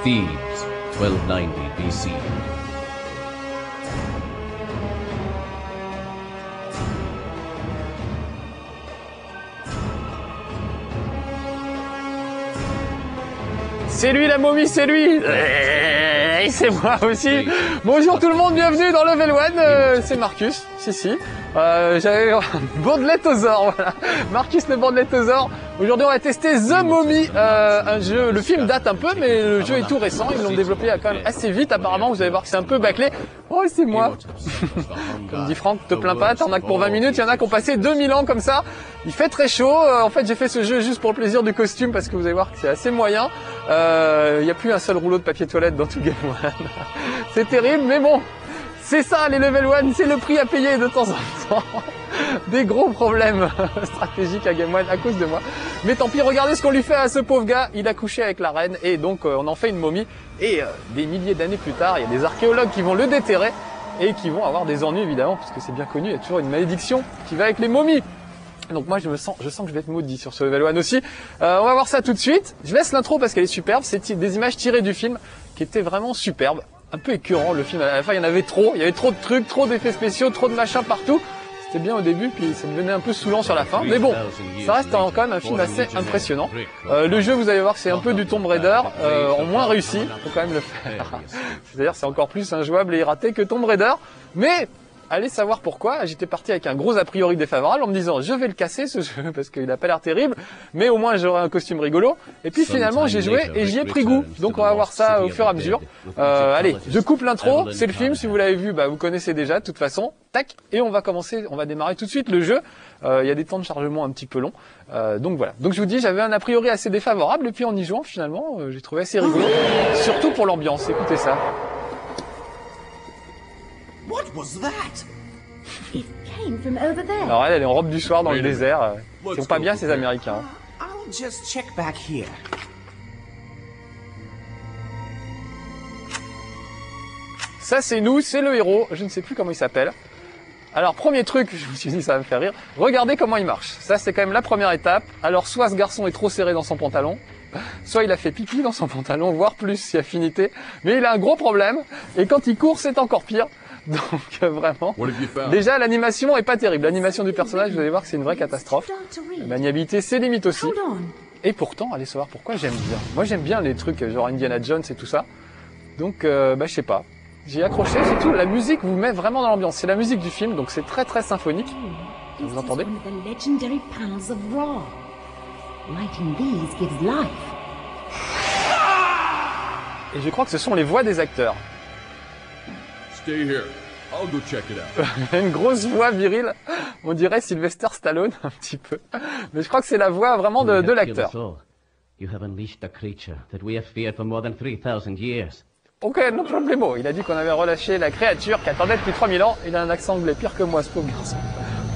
Thebes, 1290 BC. C'est lui la momie, c'est lui. Et c'est moi aussi. Bonjour tout le monde, bienvenue dans Level 1. C'est Marcus, si. J'avais Bordeletosaur, voilà. Marcus le Bordeletosaur. Aujourd'hui on va tester The Mummy, un jeu, le film date un peu mais le jeu est tout récent, ils l'ont développé quand même assez vite apparemment, vous allez voir que c'est un peu bâclé. Oh c'est moi. Comme dit Franck, te plains pas, t'en as que pour 20 minutes, il y en a qui ont passé 2000 ans comme ça. Il fait très chaud, en fait j'ai fait ce jeu juste pour le plaisir du costume parce que vous allez voir que c'est assez moyen. Il n'y a plus un seul rouleau de papier toilette dans tout Game One. C'est terrible mais bon. C'est ça les level 1, c'est le prix à payer de temps en temps. Des gros problèmes stratégiques à Game One à cause de moi. Mais tant pis, regardez ce qu'on lui fait à ce pauvre gars. Il a couché avec la reine et donc on en fait une momie. Et des milliers d'années plus tard, il y a des archéologues qui vont le déterrer et qui vont avoir des ennuis évidemment, parce que c'est bien connu, il y a toujours une malédiction qui va avec les momies. Donc moi je sens que je vais être maudit sur ce level 1 aussi. On va voir ça tout de suite. Je laisse l'intro parce qu'elle est superbe. C'est des images tirées du film qui étaient vraiment superbes. Un peu écœurant le film, à la fin il y en avait trop, il y avait trop de trucs, trop d'effets spéciaux, trop de machins partout. C'était bien au début, puis ça devenait un peu saoulant sur la fin, mais bon, ça reste quand même un film assez impressionnant. Le jeu, vous allez voir que c'est un peu du Tomb Raider, en moins réussi, faut quand même le faire. C'est-à-dire c'est encore plus injouable et raté que Tomb Raider, mais allez savoir pourquoi. J'étais parti avec un gros a priori défavorable en me disant je vais le casser ce jeu parce qu'il a pas l'air terrible, mais au moins j'aurai un costume rigolo. Et puis finalement j'ai joué et j'y ai pris goût. Donc on va voir ça au fur et à mesure. Allez, je coupe l'intro, c'est le film, si vous l'avez vu, bah vous connaissez déjà de toute façon. Tac, et on va commencer, on va démarrer tout de suite le jeu. Il y a des temps de chargement un petit peu longs. Donc voilà. Donc je vous dis, j'avais un a priori assez défavorable et puis en y jouant finalement, j'ai trouvé assez rigolo. Surtout pour l'ambiance, écoutez ça. What was that? It came from over there. Alors elle est en robe du soir dans le désert. Ils sont pas bien ces Américains. I'll just check back here. Ça c'est nous, c'est le héros, je ne sais plus comment il s'appelle. Alors premier truc, je me suis dit ça va me faire rire, regardez comment il marche. Ça c'est quand même la première étape. Alors soit ce garçon est trop serré dans son pantalon, soit il a fait pipi dans son pantalon, voire plus si affinité. Mais il a un gros problème, et quand il court c'est encore pire. Donc vraiment, déjà l'animation est pas terrible. L'animation du personnage, vous allez voir que c'est une vraie catastrophe. La maniabilité c'est limite aussi. Et pourtant, allez savoir pourquoi j'aime bien. Moi j'aime bien les trucs genre Indiana Jones et tout ça. Donc je sais pas. J'ai accroché, c'est tout. La musique vous met vraiment dans l'ambiance. C'est la musique du film, donc c'est très très symphonique. Vous entendez? Et je crois que ce sont les voix des acteurs. Stay here. I'll go check it out. Une grosse voix virile, on dirait Sylvester Stallone un petit peu. Mais je crois que c'est la voix vraiment de l'acteur. You have unleashed a creature that we have feared for more than 3000 years. Ok, no problemo. Il a dit qu'on avait relâché la créature qui attendait depuis 3000 ans. Il a un accent anglais pire que moi, ce pauvre garçon.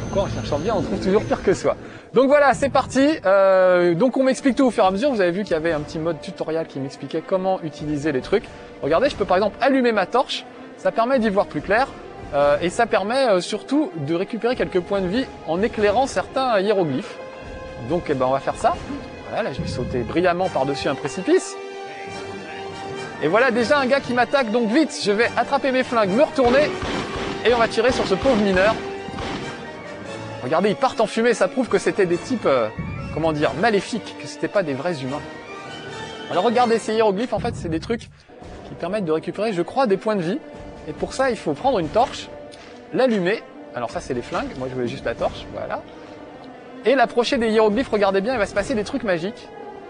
Pourquoi en cherchant bien, on trouve toujours pire que soi. Donc voilà, c'est parti. Donc on m'explique tout au fur et à mesure. Vous avez vu qu'il y avait un petit mode tutoriel qui m'expliquait comment utiliser les trucs. Regardez, je peux par exemple allumer ma torche. Ça permet d'y voir plus clair. Et ça permet surtout de récupérer quelques points de vie en éclairant certains hiéroglyphes. Donc eh ben, on va faire ça. Voilà, là je vais sauter brillamment par-dessus un précipice. Et voilà déjà un gars qui m'attaque, donc vite, je vais attraper mes flingues, me retourner, et on va tirer sur ce pauvre mineur. Regardez, ils partent en fumée, ça prouve que c'était des types, comment dire, maléfiques, que c'était pas des vrais humains. Alors regardez, ces hiéroglyphes, en fait, c'est des trucs qui permettent de récupérer, je crois, des points de vie. Et pour ça, il faut prendre une torche, l'allumer. Alors ça, c'est les flingues, moi je voulais juste la torche, voilà. Et l'approcher des hiéroglyphes, regardez bien, il va se passer des trucs magiques.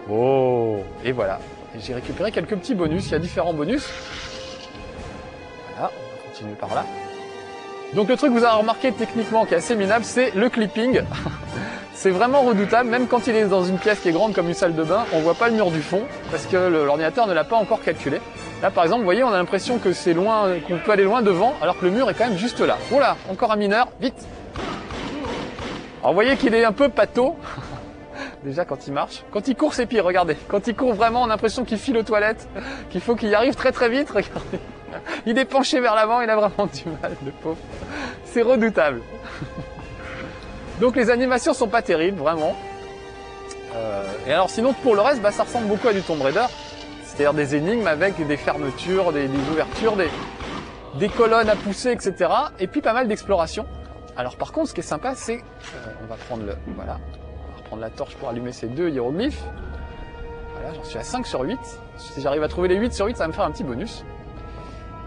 Oh, et voilà. J'ai récupéré quelques petits bonus, il y a différents bonus. Voilà, on va continuer par là. Donc le truc que vous avez remarqué techniquement qui est assez minable, c'est le clipping. C'est vraiment redoutable, même quand il est dans une pièce qui est grande comme une salle de bain, on voit pas le mur du fond, parce que l'ordinateur ne l'a pas encore calculé. Là par exemple, vous voyez, on a l'impression que c'est loin, qu'on peut aller loin devant, alors que le mur est quand même juste là. Oula, encore un mineur, vite. Alors vous voyez qu'il est un peu pâteau. Déjà quand il marche. Quand il court c'est pire, regardez. Quand il court vraiment on a l'impression qu'il file aux toilettes, qu'il faut qu'il y arrive très très vite, regardez. Il est penché vers l'avant, il a vraiment du mal, le pauvre. C'est redoutable. Donc les animations sont pas terribles, vraiment. Et alors sinon pour le reste, bah, ça ressemble beaucoup à du Tomb Raider. C'est-à-dire des énigmes avec des fermetures, des ouvertures, des colonnes à pousser, etc. Et puis pas mal d'exploration. Alors par contre, ce qui est sympa, c'est... on va prendre voilà. On va reprendre la torche pour allumer ces 2 hiéroglyphes. Voilà, j'en suis à 5 sur 8. Si j'arrive à trouver les 8 sur 8, ça va me faire un petit bonus.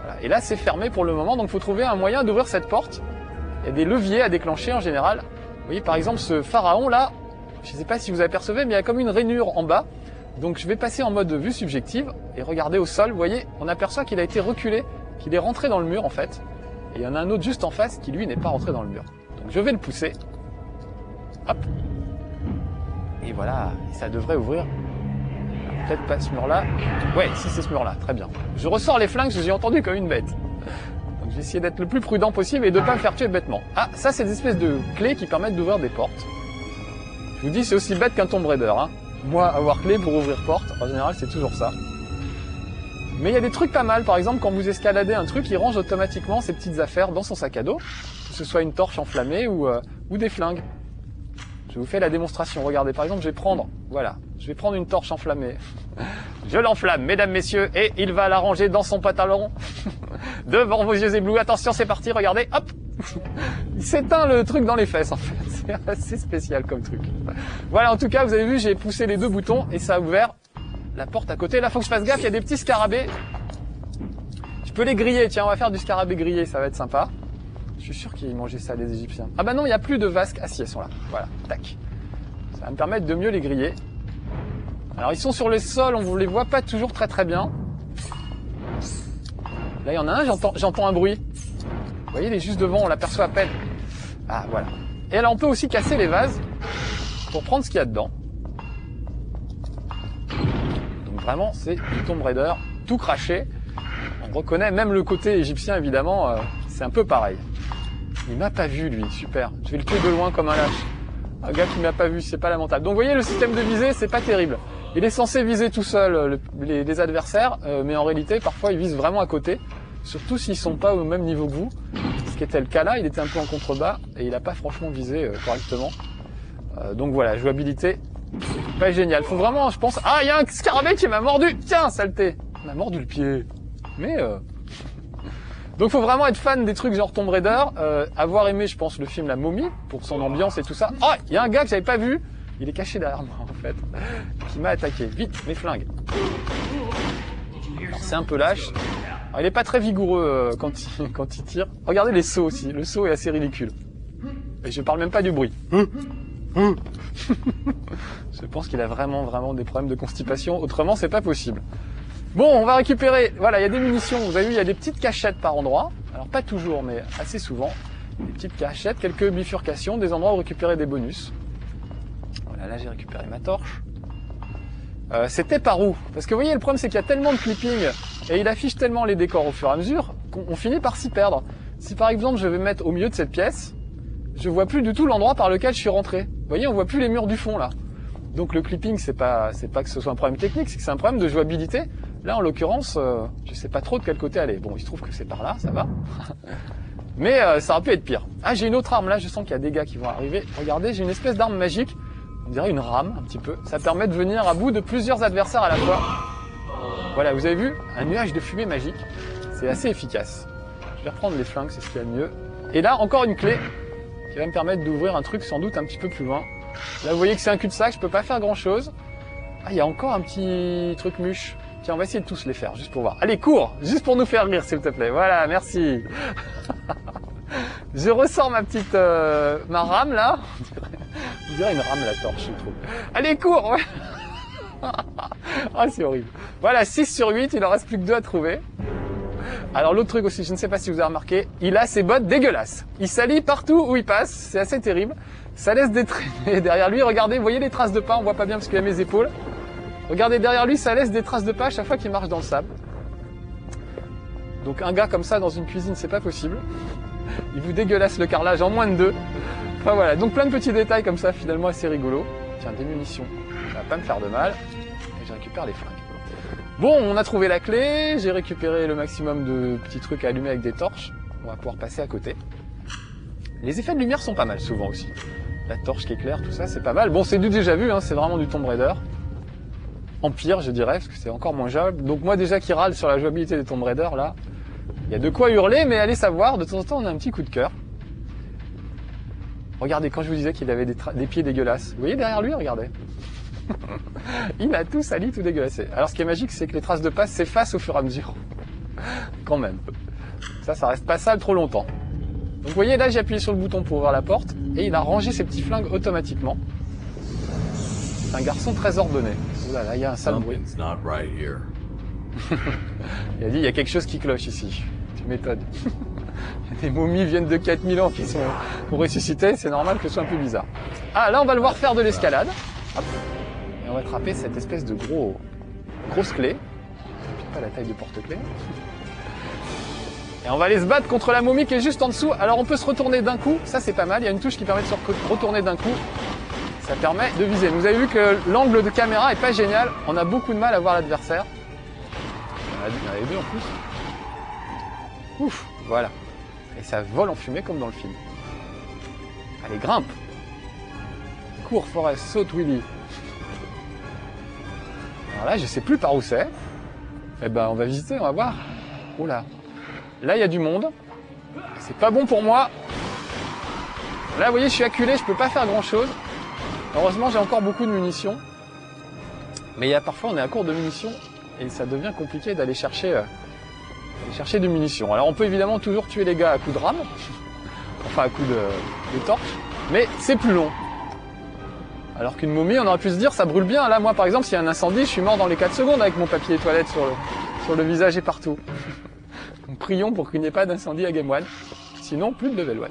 Voilà. Et là, c'est fermé pour le moment, donc il faut trouver un moyen d'ouvrir cette porte. Il y a des leviers à déclencher en général. Vous voyez, par exemple, ce pharaon là, je ne sais pas si vous apercevez, mais il y a comme une rainure en bas. Donc je vais passer en mode vue subjective et regarder au sol. Vous voyez, on aperçoit qu'il a été reculé, qu'il est rentré dans le mur en fait. Et il y en a un autre juste en face qui lui n'est pas rentré dans le mur. Donc je vais le pousser. Hop. Et voilà, ça devrait ouvrir. Peut-être pas ce mur-là. Ouais, si c'est ce mur-là, très bien. Je ressors les flingues, j'ai entendu comme une bête. Donc je vais essayer d'être le plus prudent possible et de ne pas me faire tuer bêtement. Ah, ça c'est des espèces de clés qui permettent d'ouvrir des portes. Je vous dis, c'est aussi bête qu'un Tomb Raider. Hein. Moi, avoir clé pour ouvrir porte, en général, c'est toujours ça. Mais il y a des trucs pas mal. Par exemple, quand vous escaladez un truc, il range automatiquement ses petites affaires dans son sac à dos. Que ce soit une torche enflammée ou des flingues. Je vous fais la démonstration. Regardez, par exemple, je vais prendre une torche enflammée. Je l'enflamme, mesdames, messieurs, et il va la ranger dans son pantalon. Devant vos yeux éblouis. Attention, c'est parti, regardez, hop. Il s'éteint le truc dans les fesses, en fait. C'est assez spécial comme truc. Voilà, en tout cas, vous avez vu, j'ai poussé les 2 boutons et ça a ouvert la porte à côté. Là, faut que je fasse gaffe, il y a des petits scarabées. Je peux les griller, tiens, on va faire du scarabée grillé, ça va être sympa. Je suis sûr qu'ils mangeaient ça, les Égyptiens. Ah bah non, il n'y a plus de vasques. Ah si, elles sont là. Voilà, tac. Ça va me permettre de mieux les griller. Alors, ils sont sur le sol, on ne les voit pas toujours très très bien. Là, il y en a un, j'entends un bruit. Vous voyez, il est juste devant, on l'aperçoit à peine. Ah, voilà. Et alors, on peut aussi casser les vases pour prendre ce qu'il y a dedans. Donc vraiment, c'est du Tomb Raider, tout craché. On reconnaît même le côté égyptien, évidemment, c'est un peu pareil. Il m'a pas vu, lui, super. Je vais le tuer de loin comme un lâche. Un gars qui m'a pas vu, c'est pas lamentable. Donc vous voyez, le système de visée, c'est pas terrible. Il est censé viser tout seul les adversaires, mais en réalité, parfois, il vise vraiment à côté. Surtout s'ils sont pas au même niveau que vous. Ce qui était le cas là, il était un peu en contrebas et il a pas franchement visé correctement. Donc voilà, jouabilité, pas génial. Faut vraiment, je pense... Ah, il y a un scarabée qui m'a mordu. Tiens, saleté. Il m'a mordu le pied. Mais... Donc faut vraiment être fan des trucs genre Tomb Raider, avoir aimé, je pense, le film La Momie, pour son ambiance et tout ça. Oh, il y a un gars que j'avais pas vu, il est caché derrière moi en fait, qui m'a attaqué. Vite, mes flingues. Alors c'est un peu lâche. Alors, il est pas très vigoureux quand il tire. Regardez les sauts aussi, le saut est assez ridicule. Et je parle même pas du bruit. Je pense qu'il a vraiment des problèmes de constipation, autrement c'est pas possible. Bon, on va récupérer, voilà, il y a des munitions, vous avez vu, il y a des petites cachettes par endroit. Alors pas toujours, mais assez souvent. Des petites cachettes, quelques bifurcations, des endroits où récupérer des bonus. Voilà, là j'ai récupéré ma torche. C'était par où? Parce que vous voyez, le problème c'est qu'il y a tellement de clipping et il affiche tellement les décors au fur et à mesure qu'on finit par s'y perdre. Si par exemple je vais me mettre au milieu de cette pièce, je vois plus du tout l'endroit par lequel je suis rentré. Vous voyez, on voit plus les murs du fond là. Donc le clipping, c'est pas que ce soit un problème technique, c'est que c'est un problème de jouabilité. Là, en l'occurrence, je sais pas trop de quel côté aller. Bon, il se trouve que c'est par là, ça va. Mais ça aurait pu être pire. Ah, j'ai une autre arme là, je sens qu'il y a des gars qui vont arriver. Regardez, j'ai une espèce d'arme magique. On dirait une rame, un petit peu. Ça permet de venir à bout de plusieurs adversaires à la fois. Voilà, vous avez vu? Un nuage de fumée magique. C'est assez efficace. Je vais reprendre les flingues, c'est ce qu'il y a de mieux. Et là, encore une clé qui va me permettre d'ouvrir un truc sans doute un petit peu plus loin. Là, vous voyez que c'est un cul-de-sac, je peux pas faire grand-chose. Ah, il y a encore un petit truc mûche. Tiens, on va essayer de tous les faire, juste pour voir. Allez, cours! Juste pour nous faire rire, s'il te plaît. Voilà, merci. Je ressors ma petite... ma rame, là. On dirait une rame, la torche, je trouve. Allez, cours! Ouais. Ah, c'est horrible. Voilà, 6 sur 8, il en reste plus que 2 à trouver. Alors, l'autre truc aussi, je ne sais pas si vous avez remarqué, il a ses bottes dégueulasses. Il salit partout où il passe, c'est assez terrible. Ça laisse des traînées derrière lui. Regardez, vous voyez les traces de pas, on voit pas bien parce qu'il y a mes épaules. Regardez derrière lui, ça laisse des traces de pas à chaque fois qu'il marche dans le sable. Donc un gars comme ça dans une cuisine, c'est pas possible. Il vous dégueulasse le carrelage en moins de 2. Enfin voilà, donc plein de petits détails comme ça, finalement assez rigolo. Tiens, des munitions, ça va pas me faire de mal. Et je récupère les flingues. Bon, on a trouvé la clé, j'ai récupéré le maximum de petits trucs à allumer avec des torches. On va pouvoir passer à côté. Les effets de lumière sont pas mal souvent aussi. La torche qui éclaire, tout ça, c'est pas mal. Bon, c'est du déjà vu, hein, c'est vraiment du Tomb Raider. en pire, je dirais, parce que c'est encore moins jouable. Donc moi déjà qui râle sur la jouabilité des Tomb Raider, là, il y a de quoi hurler, mais allez savoir, de temps en temps on a un petit coup de cœur. Regardez, quand je vous disais qu'il avait des pieds dégueulasses, vous voyez derrière lui, regardez. Il a tout sali, tout dégueulassé. Alors ce qui est magique, c'est que les traces de pas s'effacent au fur et à mesure. Quand même. Ça reste pas sale trop longtemps. Donc vous voyez, là j'ai appuyé sur le bouton pour ouvrir la porte, et il a rangé ses petits flingues automatiquement. C'est un garçon très ordonné. Oula, là il y a un sale bruit. Something's not right here. Il a dit, il y a quelque chose qui cloche ici. Tu m'étonnes. Des momies viennent de 4000 ans qui ont ressuscité, c'est normal que ce soit un peu bizarre. Ah, là on va le voir faire de l'escalade. Hop. Et on va attraper cette espèce de grosse clé. Pas la taille de porte-clé. Et on va aller se battre contre la momie qui est juste en dessous. Alors on peut se retourner d'un coup, ça c'est pas mal. Il y a une touche qui permet de se retourner d'un coup. Ça permet de viser. Vous avez vu que l'angle de caméra est pas génial. On a beaucoup de mal à voir l'adversaire. Il y en avait deux en plus. Ouf, voilà. Et ça vole en fumée comme dans le film. Allez, grimpe. Cours, Forest, saute, Willy. Alors là, je sais plus par où c'est. Eh ben, on va visiter, on va voir. Oula. Là, il y a du monde. C'est pas bon pour moi. Là, vous voyez, je suis acculé, je peux pas faire grand chose. Heureusement, j'ai encore beaucoup de munitions. Mais il y a parfois, on est à court de munitions. Et ça devient compliqué d'aller chercher des munitions. Alors on peut évidemment toujours tuer les gars à coups de rame, enfin à coups de torche, mais c'est plus long. Alors qu'une momie, on aurait pu se dire, ça brûle bien. Là, moi par exemple, s'il y a un incendie, je suis mort dans les 4 secondes avec mon papier toilette sur le visage et partout. Donc prions pour qu'il n'y ait pas d'incendie à Game One. Sinon, plus de level 1.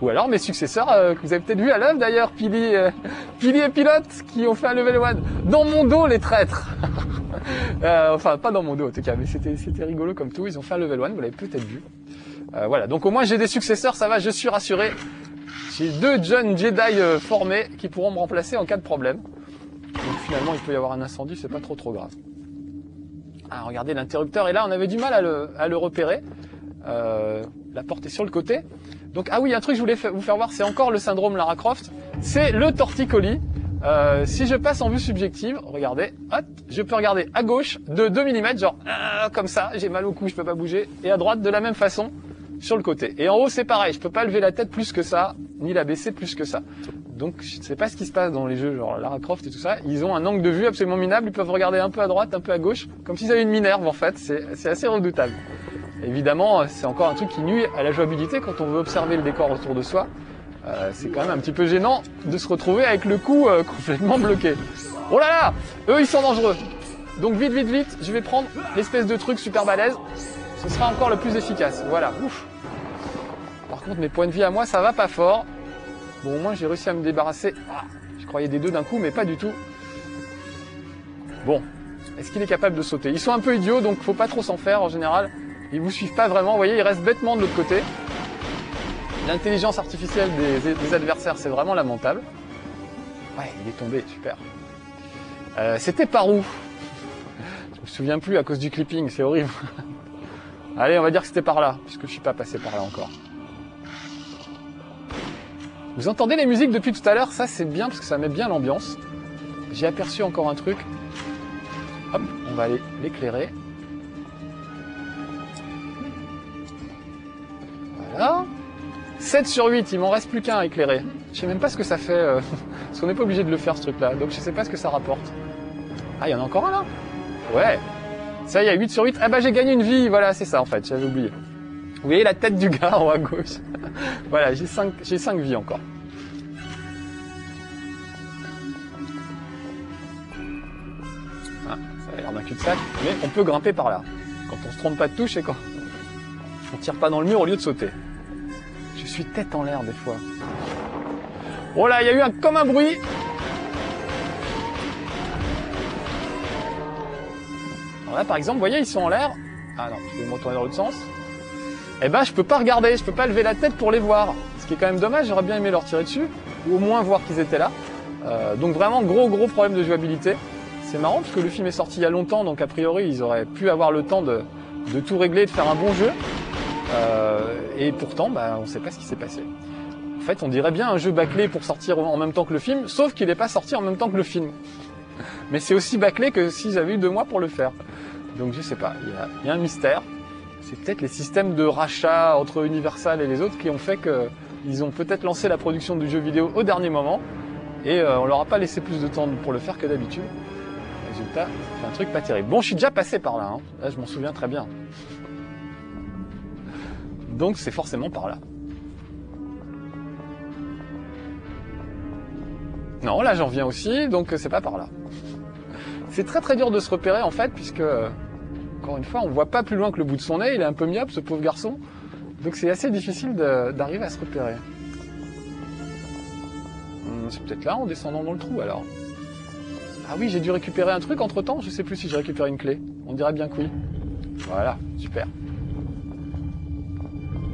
Ou alors mes successeurs, que vous avez peut-être vu à l'œuvre d'ailleurs, Pili et Pilote, qui ont fait un level 1. Dans mon dos, les traîtres. Enfin, pas dans mon dos en tout cas, mais c'était rigolo comme tout. Ils ont fait un level 1, vous l'avez peut-être vu. Voilà, donc au moins j'ai des successeurs, ça va, je suis rassuré. J'ai 2 jeunes Jedi formés qui pourront me remplacer en cas de problème. Donc finalement, il peut y avoir un incendie, c'est pas trop grave. Ah, regardez l'interrupteur, et là on avait du mal à le repérer. La porte est sur le côté. Donc, ah oui, un truc que je voulais vous faire voir, c'est encore le syndrome Lara Croft. C'est le torticolis. Si je passe en vue subjective, regardez, hop, je peux regarder à gauche de 2 mm, genre comme ça, j'ai mal au cou, je peux pas bouger, et à droite de la même façon sur le côté. Et en haut c'est pareil, je peux pas lever la tête plus que ça, ni la baisser plus que ça. Donc je ne sais pas ce qui se passe dans les jeux genre Lara Croft et tout ça, ils ont un angle de vue absolument minable, ils peuvent regarder un peu à droite, un peu à gauche, comme s'ils avaient une minerve en fait, c'est assez redoutable. Évidemment, c'est encore un truc qui nuit à la jouabilité quand on veut observer le décor autour de soi. C'est quand même un petit peu gênant de se retrouver avec le cou complètement bloqué. Oh là là, eux ils sont dangereux. Donc vite, je vais prendre l'espèce de truc super balèze. Ce sera encore le plus efficace. Voilà, ouf. Par contre, mes points de vie à moi, ça va pas fort. Bon, au moins j'ai réussi à me débarrasser. Ah, je croyais des 2 d'un coup, mais pas du tout. Bon, est-ce qu'il est capable de sauter? Ils sont un peu idiots, donc faut pas trop s'en faire en général. Ils vous suivent pas vraiment, vous voyez, ils restent bêtement de l'autre côté. L'intelligence artificielle des adversaires, c'est vraiment lamentable. Ouais, il est tombé, super. C'était par où? Je me souviens plus à cause du clipping, c'est horrible. Allez, on va dire que c'était par là, puisque je suis pas passé par là encore. Vous entendez les musiques depuis tout à l'heure? Ça, c'est bien, parce que ça met bien l'ambiance. J'ai aperçu encore un truc. Hop, on va aller l'éclairer. Voilà. 7 sur 8, il m'en reste plus qu'un à éclairer. Je sais même pas ce que ça fait, parce qu'on n'est pas obligé de le faire ce truc-là, donc je sais pas ce que ça rapporte. Ah, il y en a encore un là? Ouais. Ça y est, 8 sur 8. Ah bah j'ai gagné une vie, voilà, c'est ça en fait, j'avais oublié. Vous voyez la tête du gars en haut à gauche. Voilà, j'ai 5 vies encore. Ah, ça a l'air d'un cul-de-sac, mais on peut grimper par là. Quand on se trompe pas de touche et quand on tire pas dans le mur au lieu de sauter. Je suis tête en l'air des fois. Oh là, il y a eu comme un bruit. Alors là, par exemple, vous voyez, ils sont en l'air. Ah non, je vais me retourner dans l'autre sens. Eh ben, je peux pas regarder, je peux pas lever la tête pour les voir. Ce qui est quand même dommage, j'aurais bien aimé leur tirer dessus. Ou au moins voir qu'ils étaient là. Donc vraiment, gros problème de jouabilité. C'est marrant, parce que le film est sorti il y a longtemps, donc a priori, ils auraient pu avoir le temps de tout régler, de faire un bon jeu. Et pourtant, bah, on sait pas ce qui s'est passé. En fait, on dirait bien un jeu bâclé pour sortir en même temps que le film, sauf qu'il n'est pas sorti en même temps que le film. Mais c'est aussi bâclé que si j'avais eu 2 mois pour le faire. Donc je sais pas, il y a un mystère. C'est peut-être les systèmes de rachat entre Universal et les autres qui ont fait qu'ils ont peut-être lancé la production du jeu vidéo au dernier moment et on leur a pas laissé plus de temps pour le faire que d'habitude. Résultat, c'est un truc pas terrible. Bon, je suis déjà passé par là, hein. Là je m'en souviens très bien. Donc c'est forcément par là. Non, là j'en viens aussi, donc c'est pas par là. C'est très très dur de se repérer en fait, puisque, encore une fois, on voit pas plus loin que le bout de son nez, il est un peu myope ce pauvre garçon, donc c'est assez difficile d'arriver à se repérer. C'est peut-être là en descendant dans le trou alors. Ah oui, j'ai dû récupérer un truc entre temps, je sais plus si j'ai récupéré une clé. On dirait bien que oui. Voilà, super.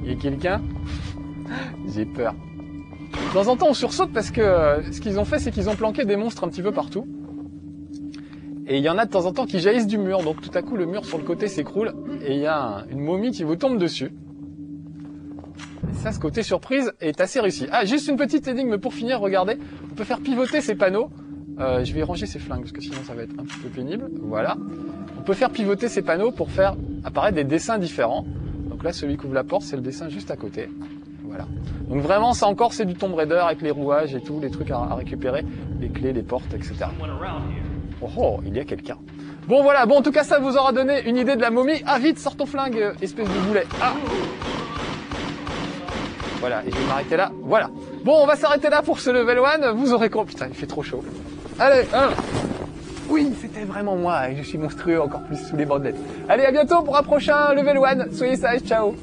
Il y a quelqu'un? J'ai peur. De temps en temps, on sursaute parce que ce qu'ils ont fait, c'est qu'ils ont planqué des monstres un petit peu partout. Et il y en a de temps en temps qui jaillissent du mur, donc tout à coup le mur sur le côté s'écroule et il y a une momie qui vous tombe dessus. Et ça, ce côté surprise est assez réussi. Ah, juste une petite énigme pour finir, regardez. On peut faire pivoter ces panneaux. Je vais ranger ces flingues parce que sinon ça va être un petit peu pénible. Voilà. On peut faire pivoter ces panneaux pour faire apparaître des dessins différents. Donc là, celui qui ouvre la porte, c'est le dessin juste à côté. Voilà. Donc vraiment, ça encore, c'est du Tomb Raider avec les rouages et tout, les trucs à récupérer, les clés, les portes, etc. Oh, oh, il y a quelqu'un. Bon, voilà. Bon, en tout cas, ça vous aura donné une idée de la momie. Ah, vite, sors ton flingue, espèce de boulet. Ah. Voilà, et je vais m'arrêter là. Voilà. Bon, on va s'arrêter là pour ce level 1. Vous aurez compris. Putain, il fait trop chaud. Allez, oui, c'était vraiment moi, et je suis monstrueux encore plus sous les bandelettes. Allez, à bientôt pour un prochain level 1. Soyez sages, ciao.